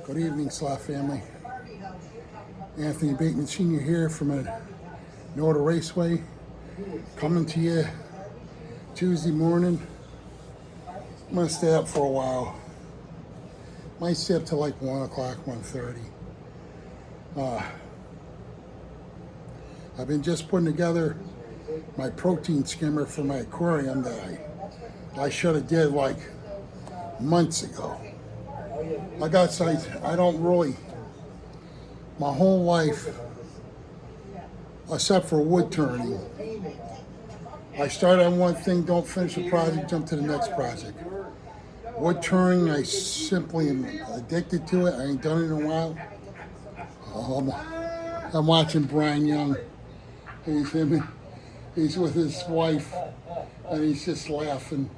Good evening, Slot family. Anthony Bateman Sr. here from a Norda Raceway, coming to you Tuesday morning. I'm going to stay up for a while. Might stay up till like 1 o'clock, 1:30. I've been just putting together my protein skimmer for my aquarium that I should have did like months ago. Like I said, I don't really, my whole life, except for wood turning, I start on one thing, don't finish the project, jump to the next project. Wood turning, I simply am addicted to it. I ain't done it in a while. I'm watching Brian Young. He's with his wife, and he's just laughing.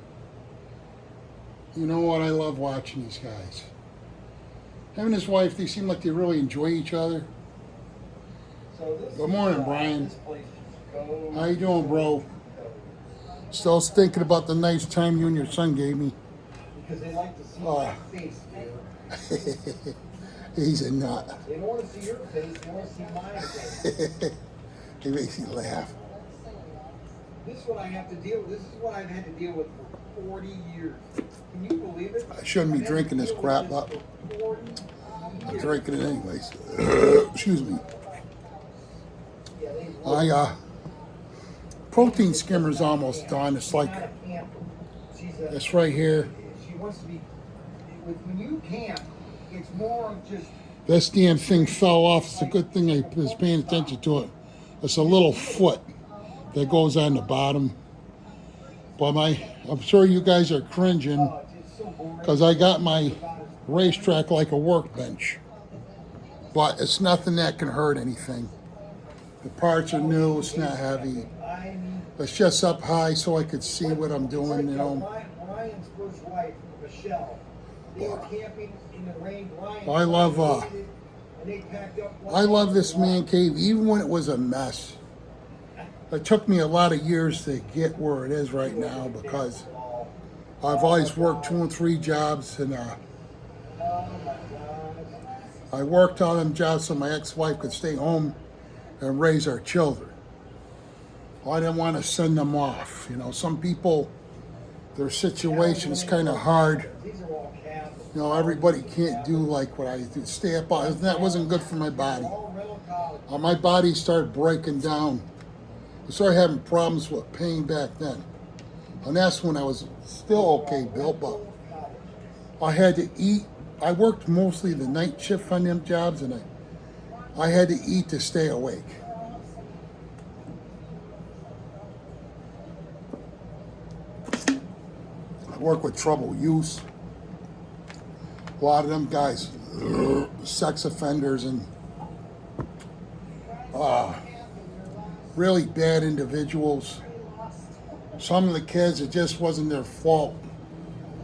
You know what? I love watching these guys. Him and his wife, they seem like they really enjoy each other. Good morning, Brian. How you doing, bro? Still thinking about the nice time you and your son gave me. Because they like to see my face, dude. He's a nut. They don't want to see your face, they want to see my face. He makes me laugh. This is what I have to deal with. This is what I've had to deal with for 40 years. Can you believe it? I shouldn't be drinking this crap up. I'm drinking it anyways. Excuse me. Protein skimmer's almost done. It's like, it's right here. She wants to be, when you camp, it's more of just. This damn thing fell off. It's a good thing I was paying attention to it. It's a little foot that goes on the bottom. But I'm sure you guys are cringing because I got my racetrack like a workbench. But it's nothing that can hurt anything. The parts are new, it's not heavy. It's just up high so I could see what I'm doing, you know. Ryan's first wife, Michelle, they were camping in the rain. I love this man cave, even when it was a mess. It took me a lot of years to get where it is right now because I've always worked 2 and 3 jobs, and I worked all them jobs so my ex-wife could stay home and raise our children. I didn't want to send them off. You know, some people, their situation is kind of hard. You know, everybody can't do like what I do. Stay up all. That wasn't good for my body. My body started breaking down. I started having problems with pain back then. And that's when I was still okay, Bill, but I had to eat. I worked mostly the night shift on them jobs, and I had to eat to stay awake. I work with trouble use. A lot of them guys, sex offenders and really bad individuals. Some of the kids, it just wasn't their fault.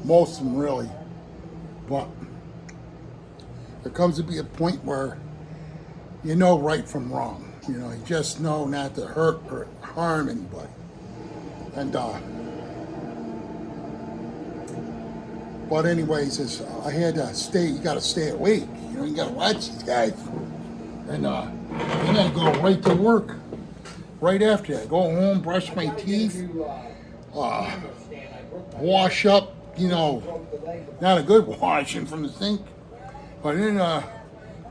Most of them really. But there comes to be a point where you know right from wrong. You know, you just know not to hurt or harm anybody. And but anyways, I had to stay. You got to stay awake. You know, you got to watch these guys. And then I go right to work. Right after that, go home, brush my teeth, wash up. You know, not a good washing from the sink, but then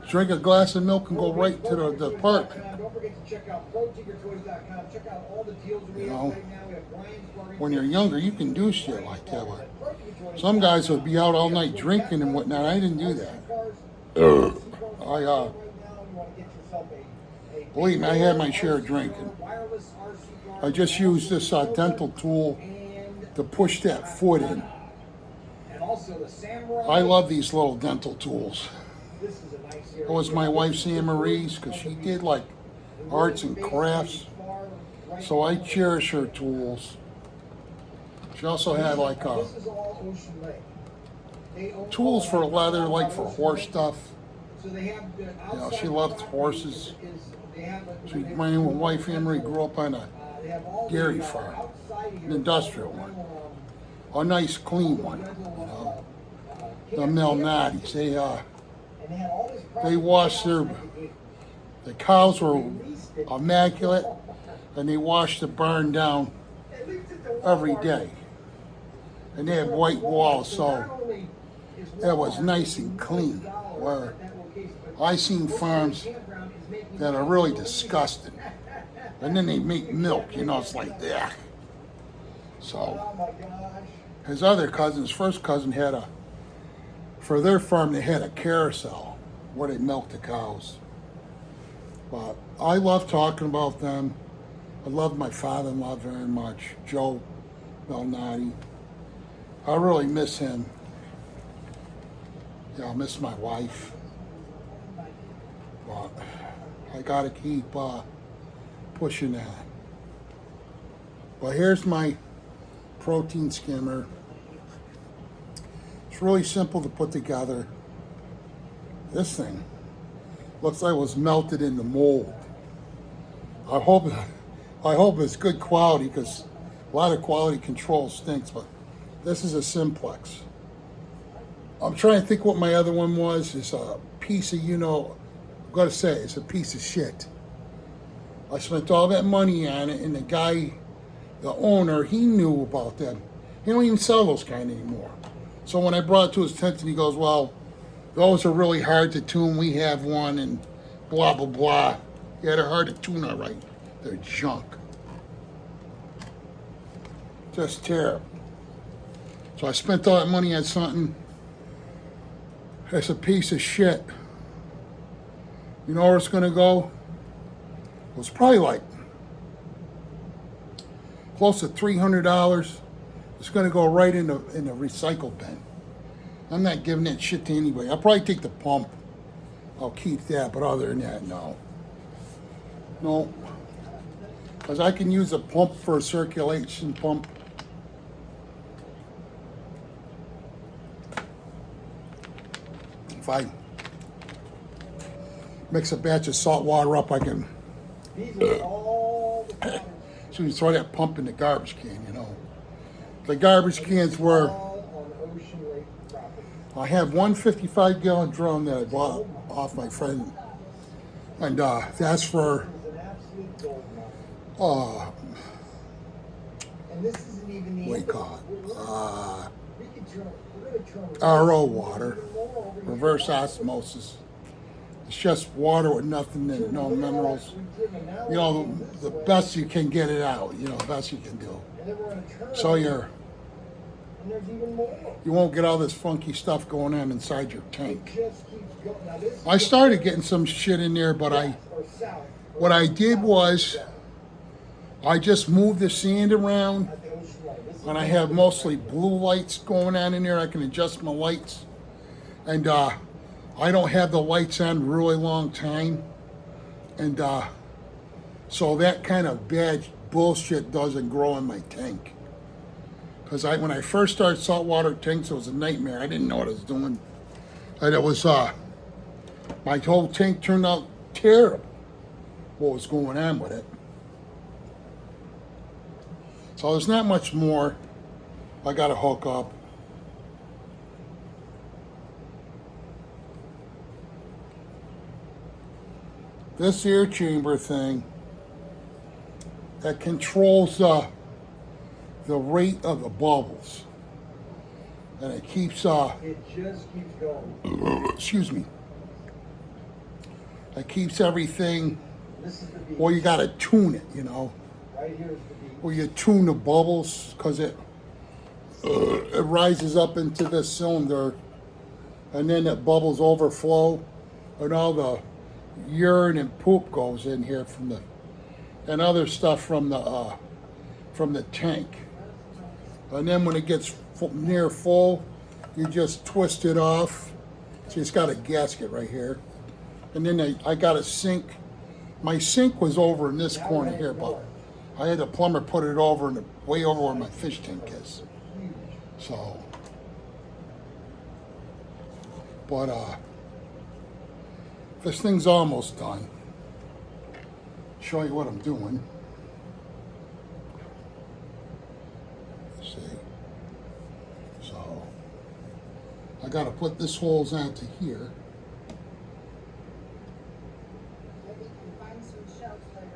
drink a glass of milk and go right to the apartment. Don't forget to check out ProTinkerToys.com. Check out all the deals we have right now. We have Brian's when you're younger, you can do shit like that. But some guys would be out all night drinking and whatnot. I didn't do that. Believe me, I had my share of drinking. I just used this dental tool to push that foot in. I love these little dental tools. It was my wife's Anne Marie's because she did like arts and crafts. So I cherish her tools. She also had like tools for leather, like for horse stuff. You know, she loved horses. My wife Anne Marie grew up on a dairy farm, an industrial one, a nice clean one. You know, the Malnati's. And they had all this They washed the cows were immaculate, and they washed the barn down every day. And they had white walls, so it was nice and clean. Where I seen farms that are really disgusting. And then they make milk, you know, it's like that. So his other cousin, his first cousin, for their farm, they had a carousel where they milked the cows. But I love talking about them. I love my father-in-law very much, Joe Belnati. I really miss him. Yeah, I miss my wife. But I gotta keep pushing that. But here's my protein skimmer. It's really simple to put together. This thing looks like it was melted in the mold. I hope it's good quality, because a lot of quality control stinks, but this is a Simplex. I'm trying to think what my other one was. It's a piece of, I've got to say, it's a piece of shit. I spent all that money on it, and the guy, the owner, he knew about them. He don't even sell those kind anymore. So when I brought it to his tent, and he goes, well, those are really hard to tune. We have one, and blah, blah, blah. Yeah, they're hard to tune, all right. They're junk. Just terrible. So I spent all that money on something that's a piece of shit. You know where it's going to go? Well, it's probably like close to $300. It's going to go right in the recycle bin. I'm not giving that shit to anybody. I'll probably take the pump. I'll keep that, but other than that, no. No. Because I can use a pump for a circulation pump. If I mix a batch of salt water up, I can so you throw that pump in the garbage can, The garbage cans were, I have one 55-gallon drum that I bought off my friend, and that's for what do you call it? RO water, reverse osmosis. It's just water with nothing in it, no minerals. The best you can get it out, the best you can do. So you won't get all this funky stuff going on inside your tank. I started getting some shit in there, but what I did was I just moved the sand around, and I have mostly blue lights going on in there. I can adjust my lights, and I don't have the lights on a really long time, and so that kind of bad bullshit doesn't grow in my tank. Because when I first started saltwater tanks, it was a nightmare. I didn't know what I was doing, and it was my whole tank turned out terrible. What was going on with it? So there's not much more. I got to hook up. This air chamber thing that controls the rate of the bubbles, and it keeps it just keeps going. Excuse me. It keeps everything. This is the beat. Well, you got to tune it, Right here is the beat. Well, you tune the bubbles, because it rises up into this cylinder, and then the bubbles overflow, and all the urine and poop goes in here and other stuff from the tank. And then when it gets near full, you just twist it off. See, it's got a gasket right here. And then I got a sink. My sink was over in this corner here, but I had the plumber put it over way over where my fish tank is. So, but this thing's almost done. Show you what I'm doing. Let's see. So I got to put this holes onto here.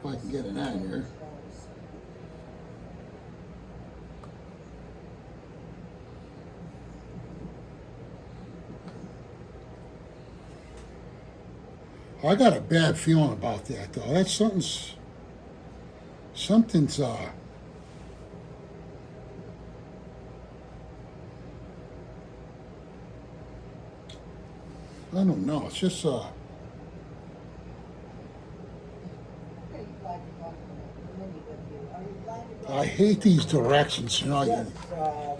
If I can get it on here. I got a bad feeling about that though. That's something's I don't know. It's just I hate these directions, you know. Yes,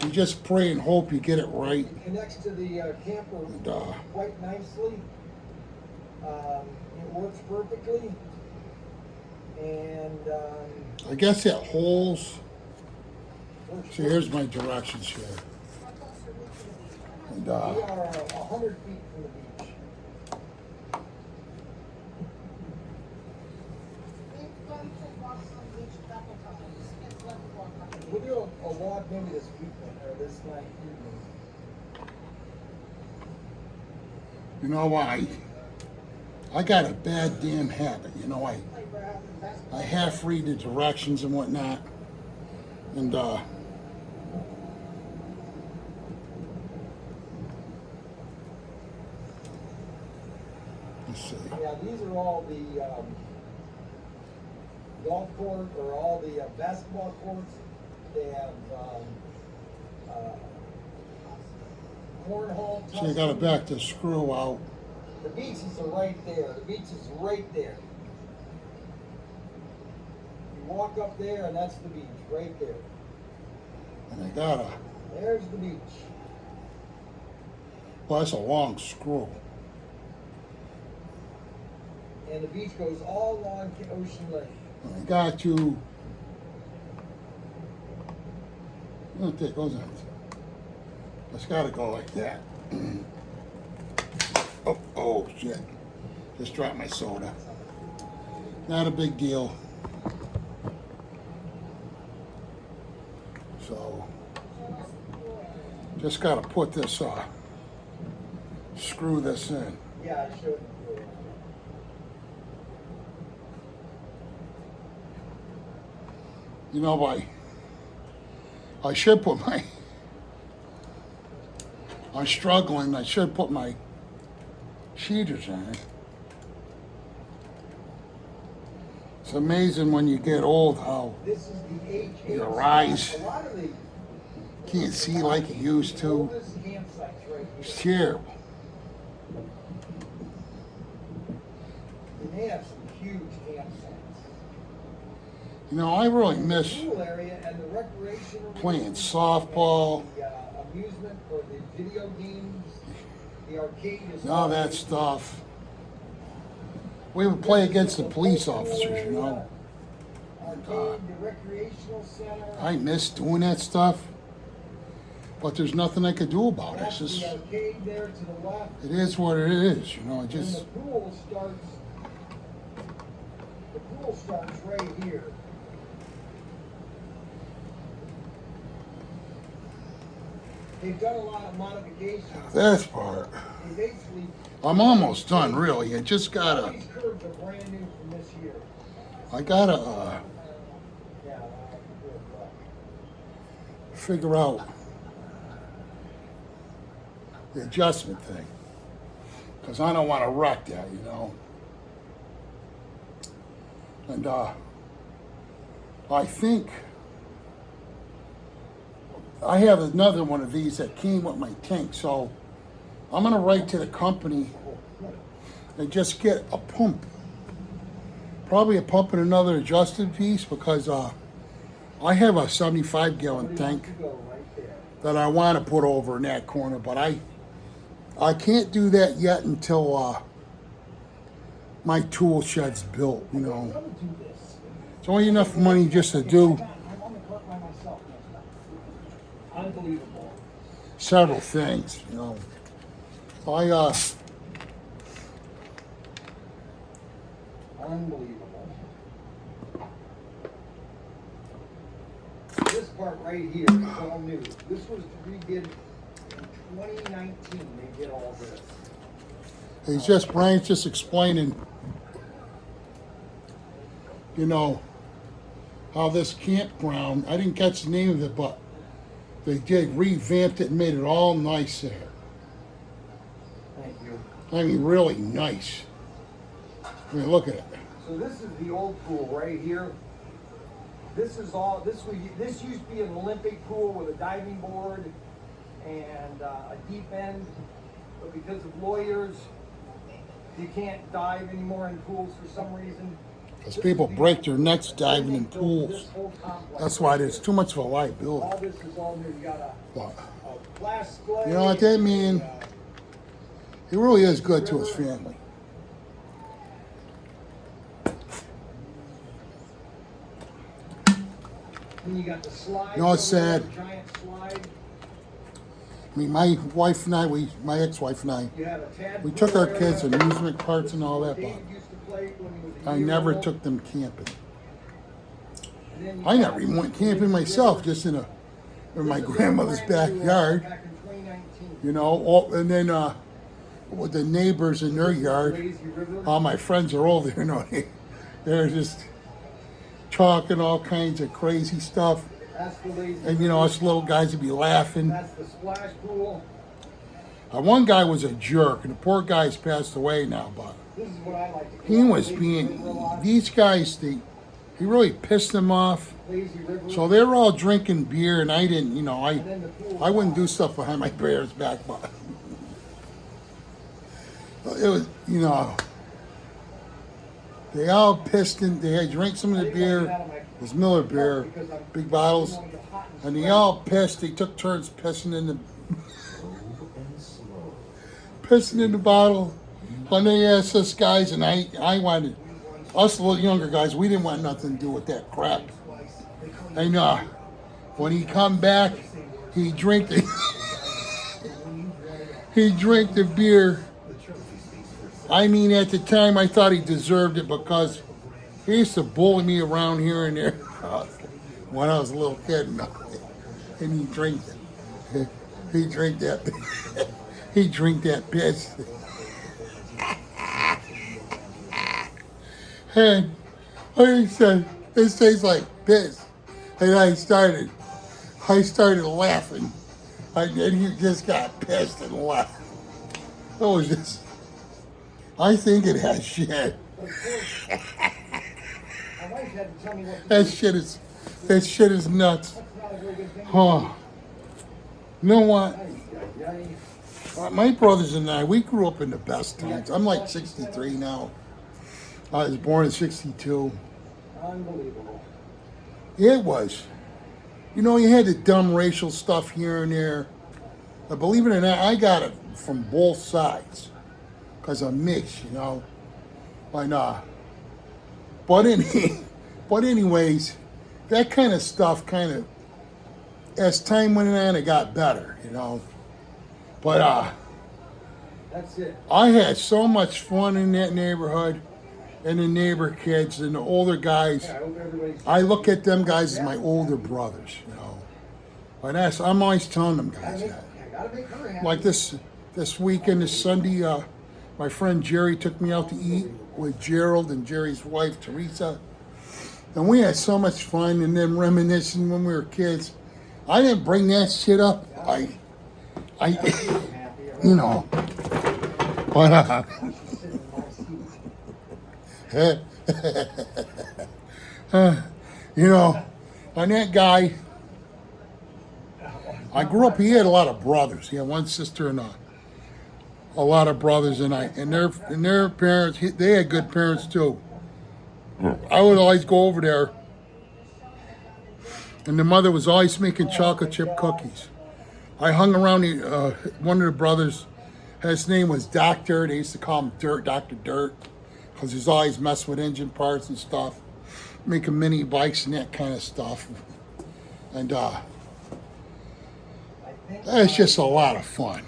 You just pray and hope you get it right. it connects to the camper And, quite nicely. It works perfectly. And I guess it holds. works So here's my directions here. And we are 100 feet from the beach. We'll do a walk maybe this weekend or this night evening. you know why? I got a bad damn habit. You know, I half read the directions and whatnot. And let's see. Yeah, these are all the golf court or all the basketball courts. They have cornhole. So you got to back the screw out. The beaches are right there. The beach is right there. You walk up there and that's the beach right there. And I gotta, There's the beach. well, that's a long screw. And the beach goes all along Ocean Lake. And I got to, it goes on. It's got to go like that. Oh, shit. Just dropped my soda. Not a big deal. So, just got to put this, screw this in. Yeah, I showed you. You know, I should put my, I'm struggling, I should put my cheaters on it. It's amazing when you get old how This is the HH. Your eyes A lot of the can't see like you used to. oldest campsites right It's here. terrible. And they have some huge campsites. You know, I really miss The pool area and the recreation area. playing softball, The amusement or the video games. The arcade is. all that stuff. We would play against the police officers, you know. Arcade, the recreational center. I miss doing that stuff, but there's nothing I could do about it. That's It's the just, arcade there to the left. it is what it is, you know. It And just, the pool starts. The pool starts right here. They've done a lot of modifications. this part. They basically. I'm almost done, really. I just All gotta, these curves are brand new from this year. I gotta Yeah, figure out the adjustment thing. Because I don't want to wreck that, you know. And I think I have another one of these that came with my tank. So I'm going to write to the company and just get a pump. Probably a pump and another adjusted piece because I have a 75-gallon tank go right there. that I want to put over in that corner, but I can't do that yet until my tool shed's built, you know. I'm gonna do this. It's only enough money just to do I'm on the cart by myself next time. Unbelievable. several things, you know. Unbelievable. This part right here is all new. This was redid in 2019. They did all this. Brian's just explaining you know, how this campground, I didn't catch the name of it, but they did revamped it and made it all nice there. Thank you. I mean, really nice. I mean, look at it. So this is the old pool right here. This is all, this used to be an Olympic pool with a diving board and a deep end, but because of lawyers, you can't dive anymore in pools for some reason. Because people break their necks diving in pools. That's why there's too much of a All liability. this is all new. You got But, a glass splay. you know what that mean? He really is good to his family. Then you got the slide. You know what's sad? Giant slide. I mean, my wife and I, my ex-wife and I, You have a tadpole we took our area. kids to amusement parks and all that, David but used to play when he was a I year never old. took them camping. And then you I got never even went camping myself, just in my This is grandmother's brand new, backyard, back in 2019. you know, and then with the neighbors in their yard. Lazy River. All my friends are older, you know, they're just talking all kinds of crazy stuff. That's the lazy And, you know, us little guys would be laughing. That's the splash pool. One guy was a jerk, and the poor guy's passed away now, but This is what I like to call he was lazy being, river lot. these guys, he really pissed them off. Lazy river. So they were all drinking beer, and I didn't, you know, And then the pool. I wouldn't do stuff behind my parents' back, but it was, you know, they all pissed in, they had drank some of the beer, it was Miller beer, big bottles, and they all pissed, they took turns pissing in the bottle. When they asked us guys, and I wanted, us little younger guys, we didn't want nothing to do with that crap. And when he come back, he drank the he drank the beer. I mean, at the time, I thought he deserved it because he used to bully me around here and there when I was a little kid, and he drank it. He drank that. He drank that piss. And he said, "It tastes like piss," and I started laughing. And he just got pissed and laughed. It was just, I think it has shit. My wife had to tell me what to That shit is nuts. That's not a very good thing. Huh. You know what? Yeah, My brothers and I, we grew up in the best times. I'm like 63 now. I was born in 62. unbelievable. Yeah, it was. You know, you had the dumb racial stuff here and there. But believe it or not, I got it from both sides. Because I'm mixed, you know. But, but anyways, that kind of stuff as time went on, it got better, you know. But, That's it. I had so much fun in that neighborhood, and the neighbor kids and the older guys. Yeah, I hope everybody's. I look at them guys as my older brothers, you know. And I'm always telling them guys that. I gotta make her happy. Like this weekend, this Sunday, my friend Jerry took me out to eat with Gerald and Jerry's wife Teresa, and we had so much fun. And then reminiscing when we were kids. I didn't bring that shit up. I you know, but you know, and that guy, I grew up. He had a lot of brothers. He had one sister and a lot of brothers, and their parents. They had good parents too. I would always go over there, and the mother was always making chocolate chip cookies. I hung around one of the brothers. His name was Doctor. They used to call him Dirt, Dr. Dirt, because he's always messing with engine parts and stuff, making mini bikes and that kind of stuff. And it's just a lot of fun.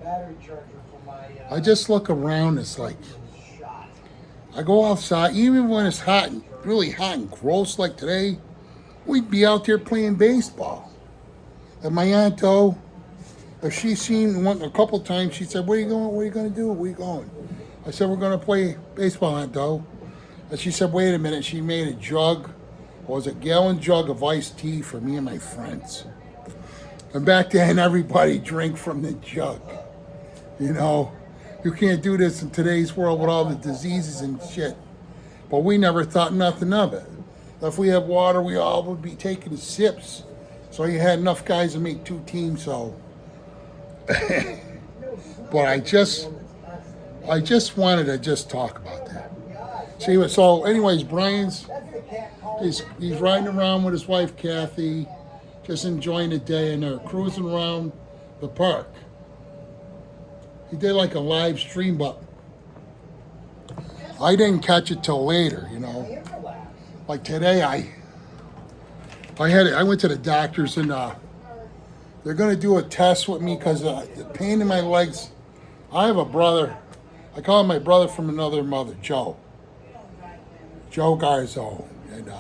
Battery charger for my. I just look around. It's like Shot. I go outside, even when it's hot, and really hot and gross like today. We'd be out there playing baseball. And my aunt, though, if she seen one a couple times, she said, "Where are you going? What are you going to do? Where are you going?" I said, "We're going to play baseball, Aunt Doe." And she said, wait a minute, she made a jug, or was a gallon jug of iced tea for me and my friends. And back then, everybody drank from the jug. You know, you can't do this in today's world with all the diseases and shit. But we never thought nothing of it. If we had water, we all would be taking sips. So you had enough guys to make 2 teams, so. But I just wanted to just talk about that. See, so anyways, Brian's, he's riding around with his wife, Kathy, just enjoying the day, and they're cruising around the park. He did like a live stream, but I didn't catch it till later, you know. Like today, I went to the doctors, and they're gonna do a test with me because the pain in my legs. I have a brother. I call him my brother from another mother, Joe Garzo, and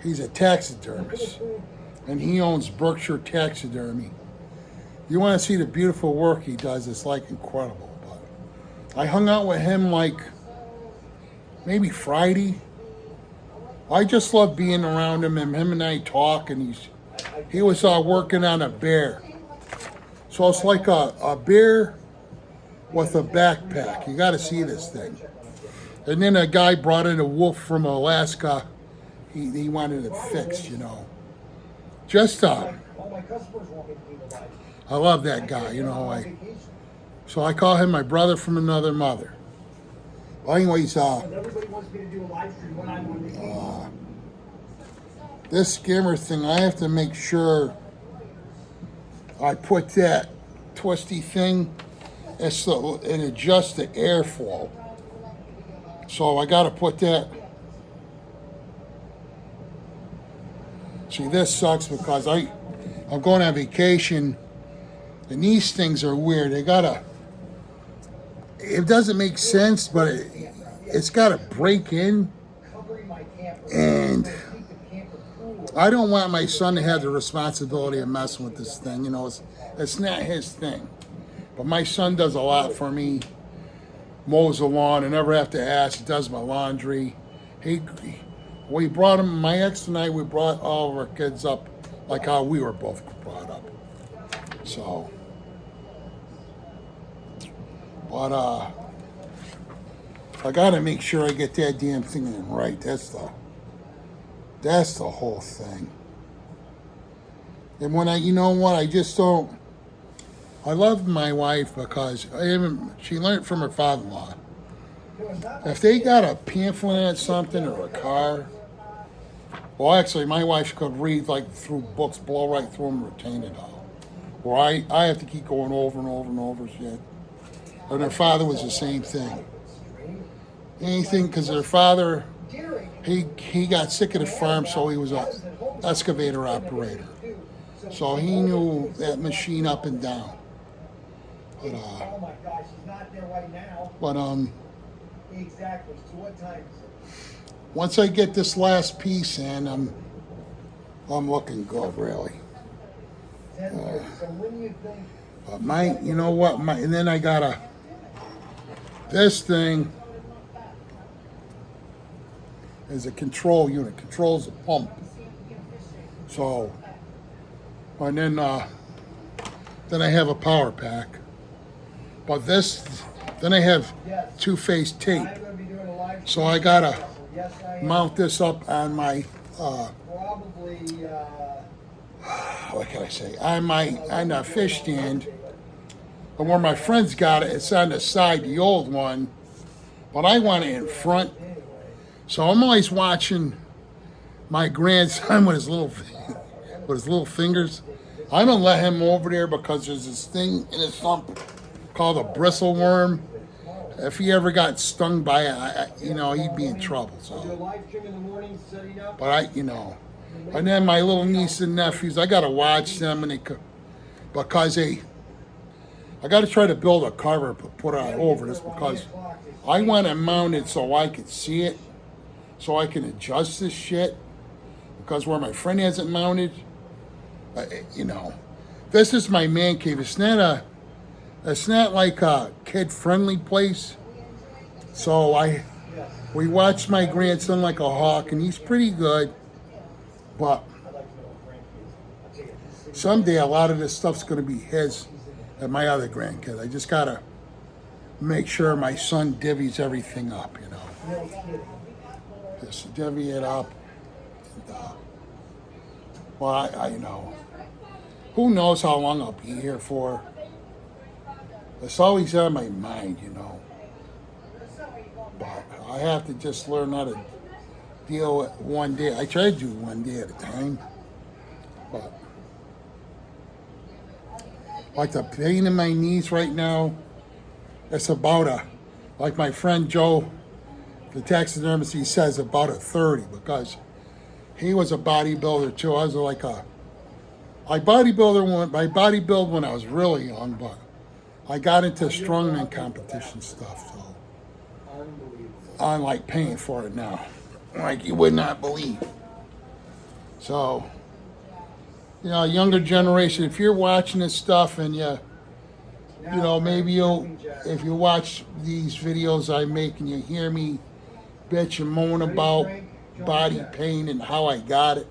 he's a taxidermist, and he owns Berkshire Taxidermy. You want to see the beautiful work he does? It's like incredible. But I hung out with him like maybe Friday. I just love being around him, and him and I talk, and he was working on a bear. So it's like a bear with a backpack. You got to see this thing. And then a guy brought in a wolf from Alaska. He wanted it fixed, you know. Just I love that guy, you know. So I call him my brother from another mother. Well, anyways, this skimmer thing, I have to make sure I put that twisty thing and adjust the airflow. So I got to put that. See, this sucks because I'm going on vacation, and these things are weird. It doesn't make sense, but it's got to break in, and I don't want my son to have the responsibility of messing with this thing. You know, it's not his thing. But my son does a lot for me. Mows the lawn. I never have to ask. He does my laundry. We brought him, my ex and I, we brought all of our kids up like how we were both brought up. So, but I gotta make sure I get that damn thing in right. That's the whole thing. And when you know what, I just don't. I love my wife because she learned from her father-in-law. If they got a pamphlet on something or a car, well, actually, my wife could read like through books, blow right through them, retain it all. Or I have to keep going over and over and over shit. And her father was the same thing. Anything, because their father, he got sick of the farm, so he was an excavator operator. So he knew that machine up and down. But, oh my gosh, he's not there right now. But Exactly. So what time is it? Once I get this last piece in, I'm looking good, really. 10:30. So when do you think? But you know what? And then I got this thing is a control unit, controls the pump. So, and then I have a power pack. But then I have two-phase tape. So I gotta mount this up on my, what can I say? On the fish stand. But where my friends got it, it's on the side, the old one. But I want it in front. So I'm always watching my grandson with his little fingers. I don't let him over there because there's this thing in his thumb called a bristle worm. If he ever got stung by it, he'd be in trouble. So, but and then my little niece and nephews, I gotta watch them, and I gotta try to build a cover, put it over this because I want it mounted so I can see it, so I can adjust this shit. Because where my friend has it mounted, this is my man cave. It's not like a kid-friendly place. So We watch my grandson like a hawk, and he's pretty good. But someday a lot of this stuff's going to be his and my other grandkid. I just got to make sure my son divvies everything up, you know. Just divvy it up. And, well, I you know, who knows how long I'll be here for. It's always on my mind, you know. But I have to just learn how to deal with one day. I try to do one day at a time. But like the pain in my knees right now, it's about like my friend Joe, the taxidermist, he says about a 30, because he was a bodybuilder too. I was like I bodybuild when I was really young, but I got into strongman competition stuff, so I'm like paying for it now, like you would not believe. So, you know, younger generation, if you're watching this stuff and you know, maybe if you watch these videos I make and you hear me bitch and moan about body pain and how I got it,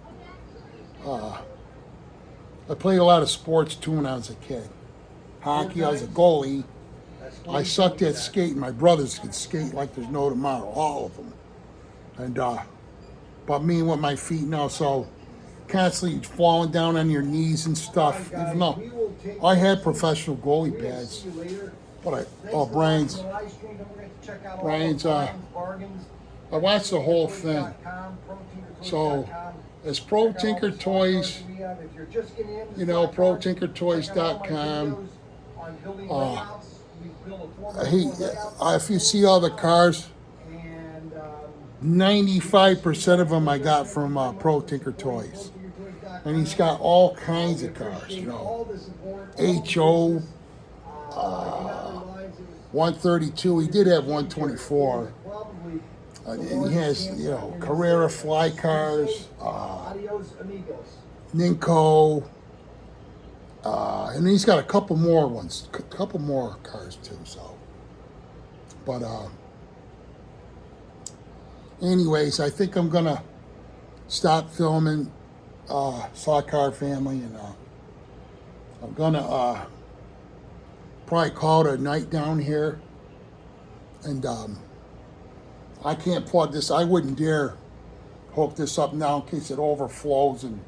I played a lot of sports too when I was a kid. Hockey, I was a goalie. I sucked at skating. My brothers could skate like there's no tomorrow, all of them. And but me with my feet now, so constantly falling down on your knees and stuff. Even though I had professional goalie pads, but Brian's, I watched the whole thing. So it's Pro Tinker Toys, you know, ProTinkerToys.com. If you see all the cars, 95% of them I got from Pro Tinker Toys. And he's got all kinds of cars, you know. HO, 132. He did have 124. And he has, you know, Carrera fly cars, Ninko, and he's got a couple more ones, couple more cars too. So, but anyways, I think I'm gonna stop filming Saw Car Family, and I'm gonna probably call it a night down here. And I can't plug this. I wouldn't dare hook this up now in case it overflows, and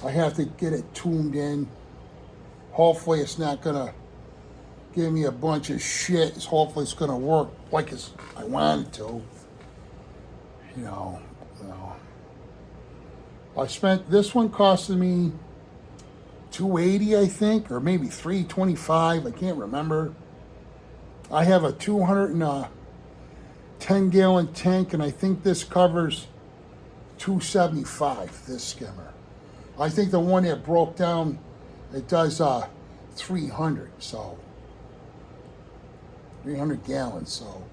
I have to get it tuned in. Hopefully it's not gonna give me a bunch of shit. Hopefully it's gonna work like I want it to. You know. I spent, this one costed me $280, I think, or maybe $325. I can't remember. I have a 210-gallon tank, and I think this covers $275. This skimmer. I think the one that broke down, it does 300. So 300 gallons. So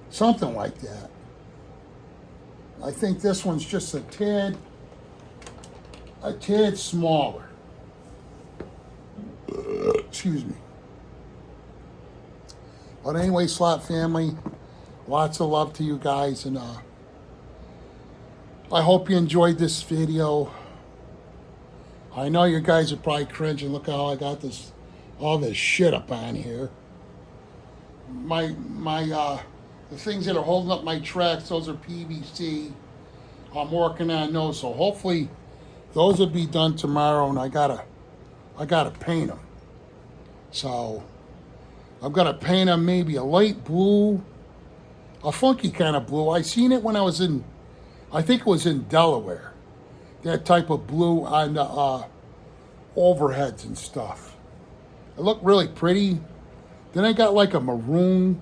something like that. I think this one's just a tad smaller. Excuse me. But anyway, Slot Family, lots of love to you guys, and I hope you enjoyed this video. I know you guys are probably cringing. Look how I got all this shit up on here. The things that are holding up my tracks, those are PVC. I'm working on those, so hopefully those will be done tomorrow, and I gotta paint them. So I'm gonna paint them maybe a light blue, a funky kind of blue. I seen it when I was I think it was in Delaware. That type of blue on the overheads and stuff. It looked really pretty. Then I got like a maroon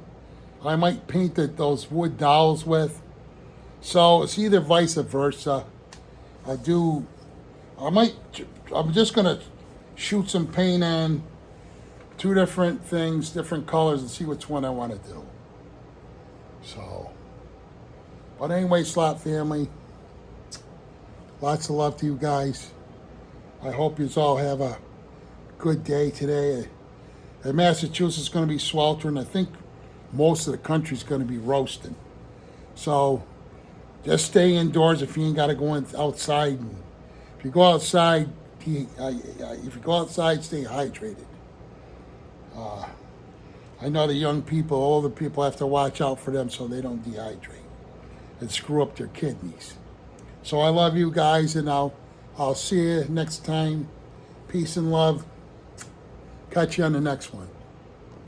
I might paint those wood dowels with. So it's either vice versa. I'm just gonna shoot some paint on two different things, different colors, and see which one I want to do. So, but anyway, Slot Family, lots of love to you guys. I hope you all have a good day today. Massachusetts is going to be sweltering. I think most of the country's going to be roasting. So just stay indoors if you ain't got to go outside. And if you go outside, stay hydrated. I know the young people, older people have to watch out for them so they don't dehydrate and screw up their kidneys. So I love you guys, and I'll see you next time. Peace and love. Catch you on the next one.